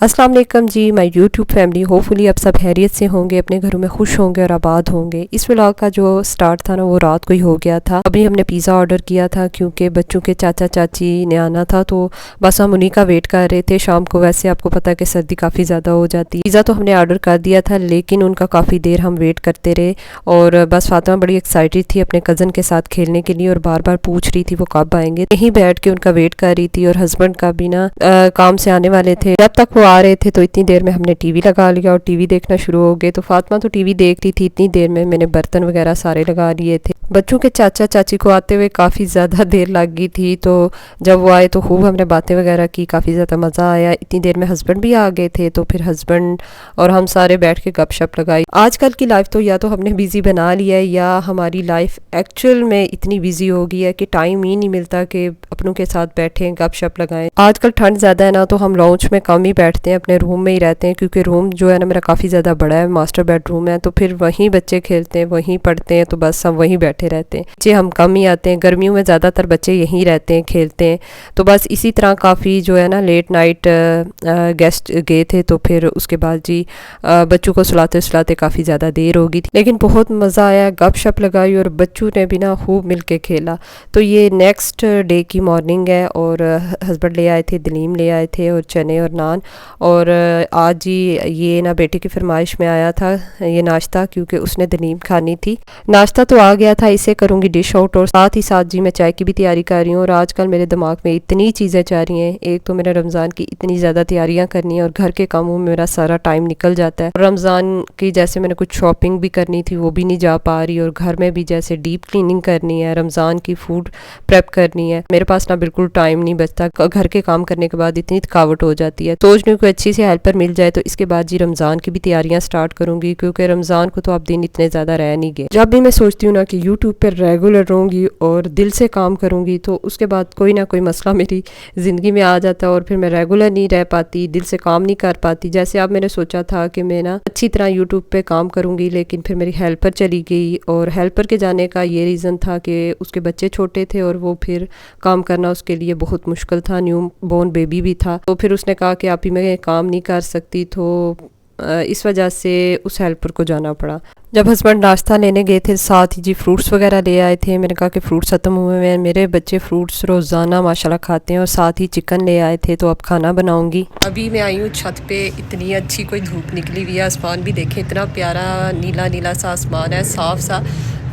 अस्सलाम वालेकुम जी, my YouTube family. Hopefully आप सब खैरियत से होंगे, अपने घरों में खुश होंगे और आबाद होंगे। इस व्लॉग का जो स्टार्ट था ना वो रात को ही हो गया था। अभी हमने पिज़्ज़ा ऑर्डर किया था क्योंकि बच्चों के चाचा चाची ने आना था, तो बस हम उन्हीं का वेट कर रहे थे। शाम को वैसे आपको पता है कि सर्दी काफ़ी ज़्यादा हो जाती है। पिज़्ज़ा तो हमने ऑर्डर कर दिया था लेकिन उनका काफ़ी देर हम वेट करते रहे और बस फातिमा बड़ी एक्साइटेड थी अपने कज़न के साथ खेलने के लिए और बार बार पूछ रही थी वो कब आएंगे। यहीं बैठ के उनका वेट कर रही थी और हस्बैंड का भी ना काम से आने वाले थे। जब तक वो आ रहे थे तो इतनी देर में हमने टीवी लगा लिया और टीवी देखना शुरू हो गए। तो फातिमा तो टीवी देख रही थी, इतनी देर में मैंने बर्तन वगैरह सारे लगा लिए थे। बच्चों के चाचा चाची को आते हुए काफ़ी ज़्यादा देर लग गई थी, तो जब वो आए तो खूब हमने बातें वगैरह की, काफ़ी ज़्यादा मज़ा आया। इतनी देर में हस्बैंड भी आ गए थे, तो फिर हस्बैंड और हम सारे बैठ के गपशप लगाई। आजकल की लाइफ तो या तो हमने बिज़ी बना लिया है या हमारी लाइफ एक्चुअल में इतनी बिज़ी हो गई है कि टाइम ही नहीं मिलता कि अपनों के साथ बैठें गपशप लगाएं। आजकल ठंड ज़्यादा है ना, तो हम लाउंज में कम ही बैठते हैं, अपने रूम में ही रहते हैं, क्योंकि रूम जो है ना मेरा काफ़ी ज़्यादा बड़ा है, मास्टर बेडरूम है। तो फिर वहीं बच्चे खेलते हैं, वहीं पढ़ते हैं, तो बस हम वहीं बैठे रहते हैं। बच्चे हम कम ही आते हैं, गर्मियों में ज़्यादातर बच्चे यहीं रहते हैं, खेलते हैं। तो बस इसी तरह काफ़ी जो है ना लेट नाइट गेस्ट गए थे, तो फिर उसके बाद जी बच्चों को सुलाते सुलाते काफ़ी ज़्यादा देर हो गई थी। लेकिन बहुत मज़ा आया, गपशप लगाई और बच्चों ने भी ना खूब मिल के खेला। तो ये नेक्स्ट डे की मॉर्निंग है और हस्बैंड ले आए थे, दलीम ले आए थे और चने और नान। और आज जी ये ना बेटे की फरमाइश में आया था ये नाश्ता, क्योंकि उसने दलीम खानी थी। नाश्ता तो आ गया था, इसे करूँगी डिश आउट और साथ ही साथ जी मैं चाय की भी तैयारी कर रही हूँ। और आजकल मेरे दिमाग में इतनी चीज़ें जा रही हैं, एक तो मेरे रमज़ान की इतनी ज़्यादा तैयारियाँ करनी है और घर के कामों में मेरा सारा टाइम निकल जाता है। रमज़ान की जैसे मैंने कुछ शॉपिंग भी करनी थी वो भी नहीं जा पा रही, और घर में भी जैसे डीप क्लीनिंग करनी है, रमज़ान की फूड प्रेप करनी है। मेरे पास ना बिल्कुल टाइम नहीं बचता। घर के काम करने के बाद इतनी थकावट हो जाती है। सोच रही कोई अच्छी सी हेल्पर मिल जाए तो इसके बाद जी रमज़ान की भी तैयारियां स्टार्ट करूंगी, क्योंकि रमज़ान को तो अब दिन इतने ज़्यादा रह नहीं गए। जब भी मैं सोचती हूँ ना कि यूट्यूब पर रेगुलर रहूँगी और दिल से काम करूँगी, तो उसके बाद कोई ना कोई मसला मेरी ज़िंदगी में आ जाता है और फिर मैं रेगुलर नहीं रह पाती, दिल से काम नहीं कर पाती। जैसे अब मैंने सोचा था कि मैं ना अच्छी तरह यूट्यूब पे काम करूँगी, लेकिन फिर मेरी हेल्पर चली गई। और हेल्पर के जाने का ये रीज़न था कि उसके बच्चे छोटे थे और वो फिर काम करना उसके लिए बहुत मुश्किल था, न्यू बोर्न बेबी भी था। तो फिर उसने कहा कि आप ही मैं काम नहीं कर सकती, तो इस वजह से उस हेल्पर को जाना पड़ा। जब हस्बैंड नाश्ता लेने गए थे साथ ही जी फ्रूट्स वगैरह ले आए थे। मैंने कहा कि फ्रूट्स ख़त्म हुए हैं, मेरे बच्चे फ्रूट्स रोज़ाना माशाल्लाह खाते हैं। और साथ ही चिकन ले आए थे, तो अब खाना बनाऊंगी। अभी मैं आई हूँ छत पे, इतनी अच्छी कोई धूप निकली हुई है, आसमान भी देखें इतना प्यारा नीला नीला सा आसमान है, साफ़ सा।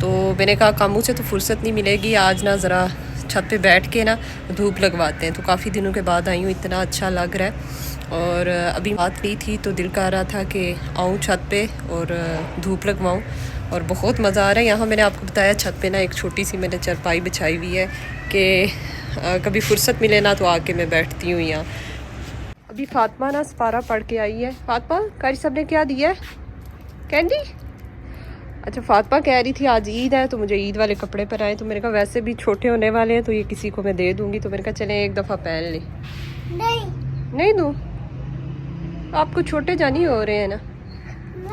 तो मैंने कहा कामों से तो फुर्सत नहीं मिलेगी, आज ना ज़रा छत पे बैठ के ना धूप लगवाते हैं। तो काफ़ी दिनों के बाद आई हूँ, इतना अच्छा लग रहा है। और अभी बात की थी तो दिल कर रहा था कि आऊँ छत पे और धूप लगवाऊँ, और बहुत मज़ा आ रहा है। यहाँ मैंने आपको बताया छत पे ना एक छोटी सी मैंने चारपाई बिछाई हुई है कि कभी फुर्सत मिले ना तो आके मैं बैठती हूँ यहाँ। अभी फातिमा ना सपारा पढ़ के आई है। फातिमा कारी साहब ने क्या दिया है? कैंडी। अच्छा, फातिमा कह रही थी आज ईद है तो मुझे ईद वाले कपड़े पहनाए। तो मेरे कहा वैसे भी छोटे होने वाले हैं तो ये किसी को मैं दे दूँगी। तो मैंने कहा चले एक दफ़ा पहन ले। नहीं दूँ, आपको छोटे जानी हो रहे हैं ना।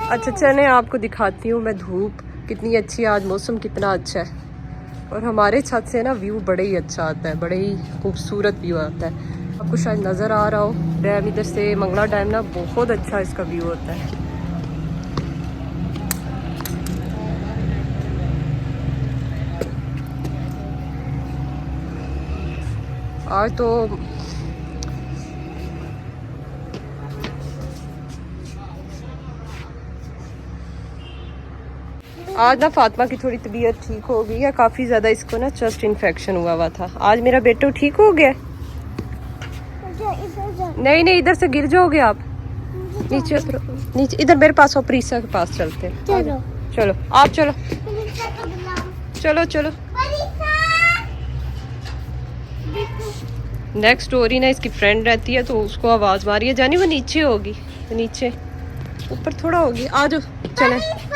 अच्छा चले आपको दिखाती हूँ मैं धूप कितनी अच्छी है, आज मौसम कितना अच्छा है। और हमारे छत से ना व्यू बड़े ही अच्छा आता है, बड़े ही खूबसूरत व्यू आता है। आपको शायद नज़र आ रहा हो डैम, इधर से मंगला डैम ना बहुत अच्छा इसका व्यू होता है। आज तो आज ना फातिमा की थोड़ी तबीयत ठीक हो गई है, काफ़ी ज़्यादा इसको ना चेस्ट इन्फेक्शन हुआ था। आज मेरा बेटा ठीक हो गया। नहीं नहीं, इधर से गिर जाओगे आप, नीचे उतरो, नीचे इधर मेरे पास और प्रीसा के पास चलते हैं। चलो चलो आप चलो चलो चलो। नेक्स्ट डोरी ना इसकी फ्रेंड रहती है तो उसको आवाज़ मारी है, जानी वो नीचे होगी, नीचे ऊपर थोड़ा होगी। आ जाओ चले।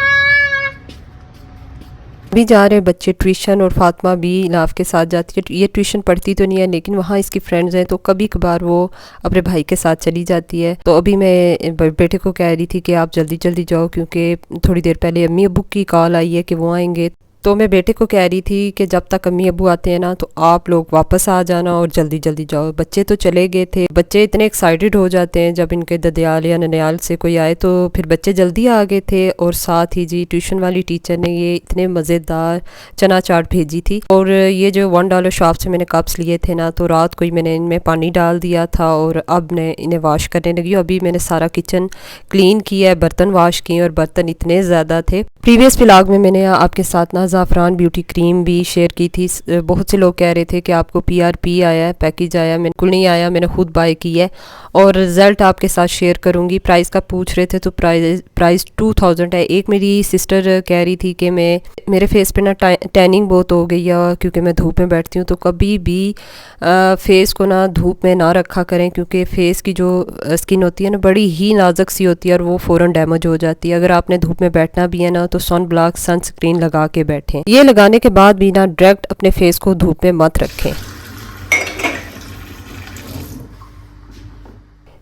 भी जा रहे बच्चे ट्यूशन और फातिमा भी लाफ के साथ जाती है। ये ट्यूशन पढ़ती तो नहीं है लेकिन वहाँ इसकी फ्रेंड्स हैं, तो कभी कभार वो अपने भाई के साथ चली जाती है। तो अभी मैं बेटे को कह रही थी कि आप जल्दी जल्दी जाओ, क्योंकि थोड़ी देर पहले अम्मी अब्बू की कॉल आई है कि वो आएंगे। तो मैं बेटे को कह रही थी कि जब तक अम्मी अब्बू आते हैं ना तो आप लोग वापस आ जाना और जल्दी जल्दी जाओ। बच्चे तो चले गए थे, बच्चे इतने एक्साइटेड हो जाते हैं जब इनके ददियाल या ननियाल से कोई आए, तो फिर बच्चे जल्दी आ गए थे। और साथ ही जी ट्यूशन वाली टीचर ने ये इतने मज़ेदार चना चाट भेजी थी। और ये जो $1 शॉप से मैंने कप्स लिए थे ना, तो रात को ही मैंने इनमें पानी डाल दिया था और अब मैं इन्हें वॉश करने लगी। अभी मैंने सारा किचन क्लीन किया है, बर्तन वॉश किए और बर्तन इतने ज़्यादा थे। प्रीवियस व्लॉग में मैंने आपके साथ ना ज़ाफ़रान ब्यूटी क्रीम भी शेयर की थी। बहुत से लोग कह रहे थे कि आपको PRP आया है, पैकेज आया, बिल्कुल नहीं आया, मैंने खुद बाय की है और रिज़ल्ट आपके साथ शेयर करूँगी। प्राइस का पूछ रहे थे तो प्राइस 2000 है। एक मेरी सिस्टर कह रही थी कि मेरे फेस पे ना टैनिंग बहुत हो गई है क्योंकि मैं धूप में बैठती हूँ, तो कभी भी फेस को ना धूप में ना रखा करें क्योंकि फेस की जो स्किन होती है ना बड़ी ही नाजुक सी होती है और वो फ़ौरन डैमेज हो जाती है। अगर आपने धूप में बैठना भी है ना तो सन ब्लॉक सनस्क्रीन लगा के बैठें। ये लगाने के बाद भी ना डायरेक्ट अपने फेस को धूप में मत रखें।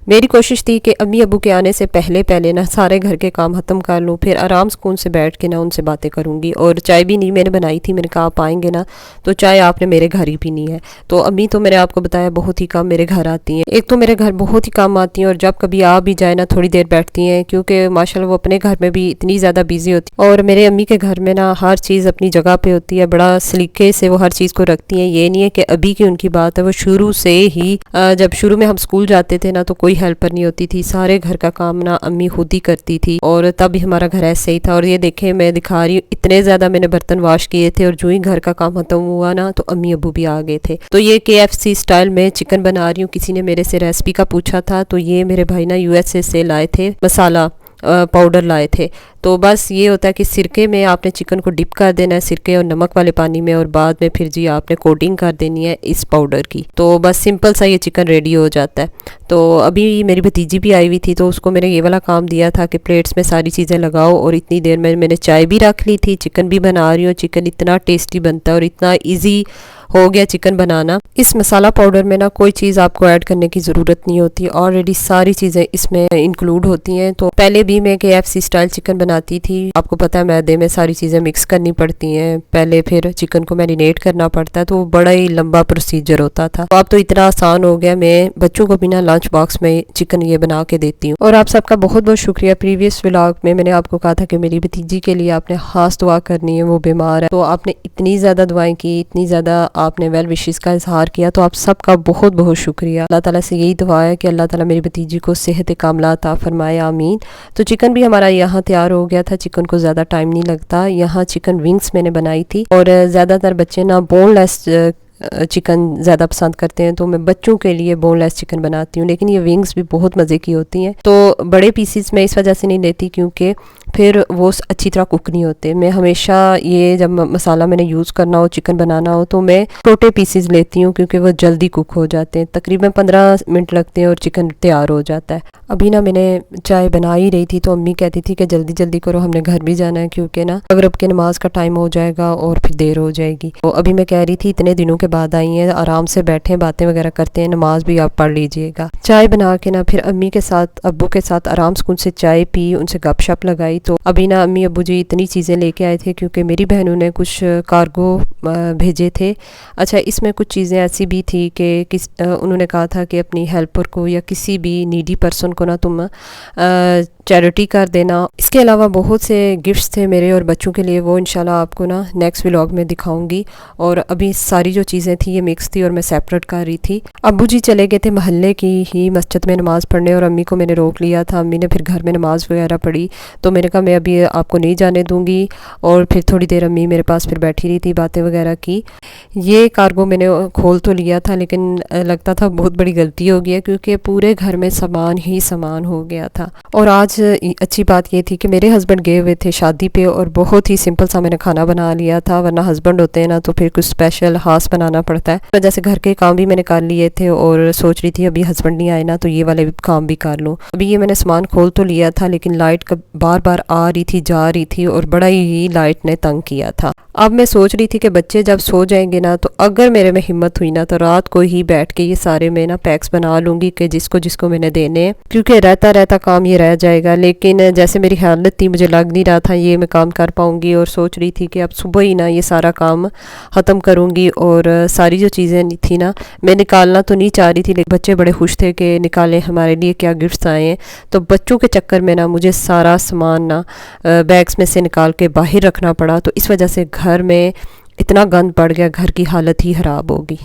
मेरी कोशिश थी कि अम्मी अबू के आने से पहले ना सारे घर के काम ख़त्म कर लूँ, फिर आराम सुकून से बैठ के ना उनसे बातें करूँगी। और चाय भी नहीं मैंने बनाई थी, मैंने कहा आप आएंगे ना तो चाय आपने मेरे घर ही पीनी है। तो अम्मी तो मैंने आपको बताया बहुत ही कम मेरे घर आती हैं, एक तो मेरे घर बहुत ही कम आती हैं और जब कभी आ भी जाए ना थोड़ी देर बैठती हैं क्योंकि माशाल्लाह वो अपने घर में भी इतनी ज़्यादा बिजी होती है। और मेरे अम्मी के घर में ना हर चीज़ अपनी जगह पर होती है, बड़ा सलीके से वो हर चीज़ को रखती हैं। ये नहीं है कि अभी की उनकी बात है, वो शुरू से ही जब शुरू में हम स्कूल जाते थे ना तो कोई हेल्पर नहीं होती थी, सारे घर का काम ना अम्मी खुद ही करती थी और तब भी हमारा घर ऐसे ही था। और ये देखें मैं दिखा रही हूँ इतने ज़्यादा मैंने बर्तन वॉश किए थे और जो ही घर का काम खत्म हुआ ना तो अम्मी अबू भी आ गए थे। तो ये KFC स्टाइल में चिकन बना रही हूँ। किसी ने मेरे से रेसिपी का पूछा था तो ये मेरे भाई ना USA से लाए थे, मसाला पाउडर लाए थे। तो बस ये होता है कि सिरके में आपने चिकन को डिप कर देना है, सिरके और नमक वाले पानी में, और बाद में फिर जी आपने कोटिंग कर देनी है इस पाउडर की। तो बस सिंपल सा ये चिकन रेडी हो जाता है। तो अभी मेरी भतीजी भी आई हुई थी तो उसको मैंने ये वाला काम दिया था कि प्लेट्स में सारी चीज़ें लगाओ और इतनी देर में मैंने चाय भी रख ली थी, चिकन भी बना रही हूँ। चिकन इतना टेस्टी बनता है और इतना ईजी हो गया चिकन बनाना। इस मसाला पाउडर में ना कोई चीज़ आपको ऐड करने की ज़रूरत नहीं होती, ऑलरेडी सारी चीज़ें इसमें इंक्लूड होती हैं। तो पहले भी मैं KFC स्टाइल चिकन बनाती थी, आपको पता है मैदे में सारी चीज़ें मिक्स करनी पड़ती हैं, पहले फिर चिकन को मैरिनेट करना पड़ता है, तो बड़ा ही लंबा प्रोसीजर होता था। तो अब तो इतना आसान हो गया, मैं बच्चों को भी ना लंच बॉक्स में चिकन ये बना के देती हूँ। और आप सबका बहुत बहुत शुक्रिया। प्रीवियस व्लॉग में मैंने आपको कहा था कि मेरी भतीजी के लिए आपने खास दुआ करनी है, वो बीमार है, तो आपने इतनी ज़्यादा दुआएं की, इतनी ज़्यादा आपने वेल विशेस का इजहार किया, तो आप सबका बहुत बहुत शुक्रिया। अल्लाह ताला से यही दुआ है कि अल्लाह ताला मेरी भतीजी को सेहत कामला अता फरमाए, आमीन। तो चिकन भी हमारा यहाँ तैयार हो गया था, चिकन को ज़्यादा टाइम नहीं लगता। यहाँ चिकन विंग्स मैंने बनाई थी और ज़्यादातर बच्चे ना बोनलेस चिकन ज़्यादा पसंद करते हैं, तो मैं बच्चों के लिए बोनलेस चिकन बनाती हूँ, लेकिन ये विंग्स भी बहुत मज़े की होती हैं। तो बड़े पीसीस मैं इस वजह से नहीं लेती क्योंकि फिर वो अच्छी तरह कुक नहीं होते। मैं हमेशा ये जब मसाला मैंने यूज़ करना हो, चिकन बनाना हो, तो मैं छोटे पीसीस लेती हूँ क्योंकि वो जल्दी कुक हो जाते हैं, तकरीबन 15 मिनट लगते हैं और चिकन तैयार हो जाता है। अभी ना मैंने चाय बना ही रही थी तो अम्मी कहती थी कि जल्दी जल्दी करो, हमने घर भी जाना है क्योंकि ना मगरिब के नमाज का टाइम हो जाएगा और फिर देर हो जाएगी। तो अभी मैं कह रही थी इतने दिनों के बाद आई हैं, आराम से बैठे बातें वगैरह करते हैं, नमाज भी आप पढ़ लीजिएगा। चाय बना के ना फिर अम्मी के साथ अब्बू के साथ आराम से उनसे चाय पी, उनसे गपशप लगाई। तो अभी ना अम्मी अब्बू जी इतनी चीज़ें लेके आए थे क्योंकि मेरी बहनों ने कुछ कार्गो भेजे थे। अच्छा, इसमें कुछ चीज़ें ऐसी भी थी कि उन्होंने कहा था कि अपनी हेल्पर को या किसी भी नीडी पर्सन को ना तुम चैरिटी कर देना। इसके अलावा बहुत से गिफ्ट्स थे मेरे और बच्चों के लिए, वो इंशाल्लाह आपको ना नेक्स्ट व्लॉग में दिखाऊंगी। और अभी सारी जो चीज़ें थी ये मिक्स थी और मैं सेपरेट कर रही थी। अब्बू जी चले गए थे महल्ले की ही मस्जिद में नमाज़ पढ़ने और अम्मी को मैंने रोक लिया था। अम्मी ने फिर घर में नमाज़ वगैरह पढ़ी, तो मैंने कहा मैं अभी आपको नहीं जाने दूँगी। और फिर थोड़ी देर अम्मी मेरे पास फिर बैठी रही थी, बातें वगैरह की। ये कार्गो मैंने खोल तो लिया था लेकिन लगता था बहुत बड़ी गलती हो गई है क्योंकि पूरे घर में सामान ही सामान हो गया था। और आज अच्छी बात ये थी कि मेरे हस्बैंड गए हुए थे शादी पे और बहुत ही सिंपल सा मैंने खाना बना लिया था, वरना हस्बैंड होते हैं ना तो फिर कुछ स्पेशल खास बनाना पड़ता है। तो जैसे घर के काम भी मैंने कर लिए थे और सोच रही थी अभी हस्बैंड नहीं आए ना तो ये वाले काम भी कर लूँ। अभी ये मैंने सामान खोल तो लिया था लेकिन लाइट बार बार आ रही थी, जा रही थी और बड़ा ही लाइट ने तंग किया था। अब मैं सोच रही थी कि बच्चे जब सो जाएंगे ना, तो अगर मेरे में हिम्मत हुई ना तो रात को ही बैठ के ये सारे मैं ना पैक्स बना लूँगी कि जिसको जिसको मैंने देने हैं, क्योंकि रहता रहता काम ये रह जाएगा। लेकिन जैसे मेरी हालत थी, मुझे लग नहीं रहा था ये मैं काम कर पाऊँगी, और सोच रही थी कि अब सुबह ही ना ये सारा काम ख़त्म करूँगी। और सारी जो चीज़ें थी ना, मैं निकालना तो नहीं चाह रही थी, लेकिन बच्चे बड़े खुश थे कि निकालें हमारे लिए क्या गिफ्ट्स आए हैं। तो बच्चों के चक्कर में ना मुझे सारा सामान ना बैग्स में से निकाल के बाहर रखना पड़ा। तो इस वजह से घर में इतना गंद पड़ गया, घर की हालत ही ख़राब होगी।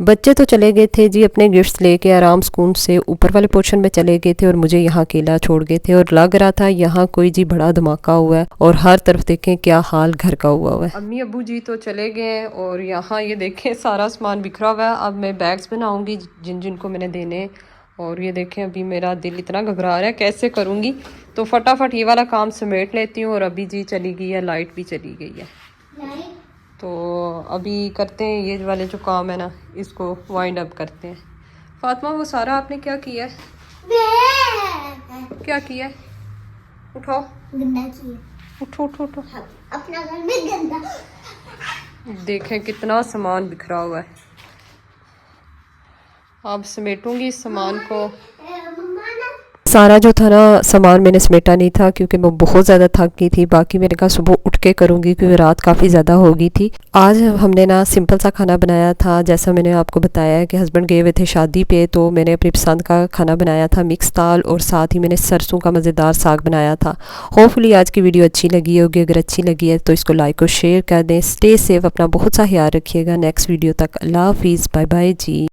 बच्चे तो चले गए थे जी अपने गिफ्ट्स लेके, आराम सुकून से ऊपर वाले पोर्शन में चले गए थे और मुझे यहाँ अकेला छोड़ गए थे। और लग रहा था यहाँ कोई जी बड़ा धमाका हुआ है, और हर तरफ देखें क्या हाल घर का हुआ है। अम्मी अब्बू जी तो चले गए हैं, और यहाँ ये देखें सारा सामान बिखरा हुआ है। अब मैं बैग्स बनाऊँगी जिन जिनको मैंने देने। और ये देखें अभी मेरा दिल इतना घबरा रहा है, कैसे करूँगी। तो फटाफट ये वाला काम समेट लेती हूँ। और अभी जी चली गई है, लाइट भी चली गई है। तो अभी करते हैं ये वाले जो काम है ना, इसको वाइंड अप करते हैं। फातिमा वो सारा आपने क्या किया है? क्या किया है? उठाओ, गंदा किया। उठो उठो उठो, अपना घर में गंदा। देखें कितना सामान बिखरा हुआ है। अब समेटूंगी इस सामान को। सारा जो था ना सामान मैंने समेटा नहीं था, क्योंकि मैं बहुत ज़्यादा थक गई थी। बाकी मैंने कहा सुबह उठ के करूँगी, क्योंकि रात काफ़ी ज़्यादा हो गई थी। आज हमने ना सिंपल सा खाना बनाया था, जैसा मैंने आपको बताया है कि हस्बैंड गए हुए थे शादी पे, तो मैंने अपनी पसंद का खाना बनाया था, मिक्स दाल, और साथ ही मैंने सरसों का मज़ेदार साग बनाया था। होपफुली आज की वीडियो अच्छी लगी होगी। अगर अच्छी लगी है तो इसको लाइक और शेयर कर दें। स्टे सेफ, अपना बहुत सा ख्याल रखिएगा। नेक्स्ट वीडियो तक अल्लाह हाफिज़, बाय बाय जी।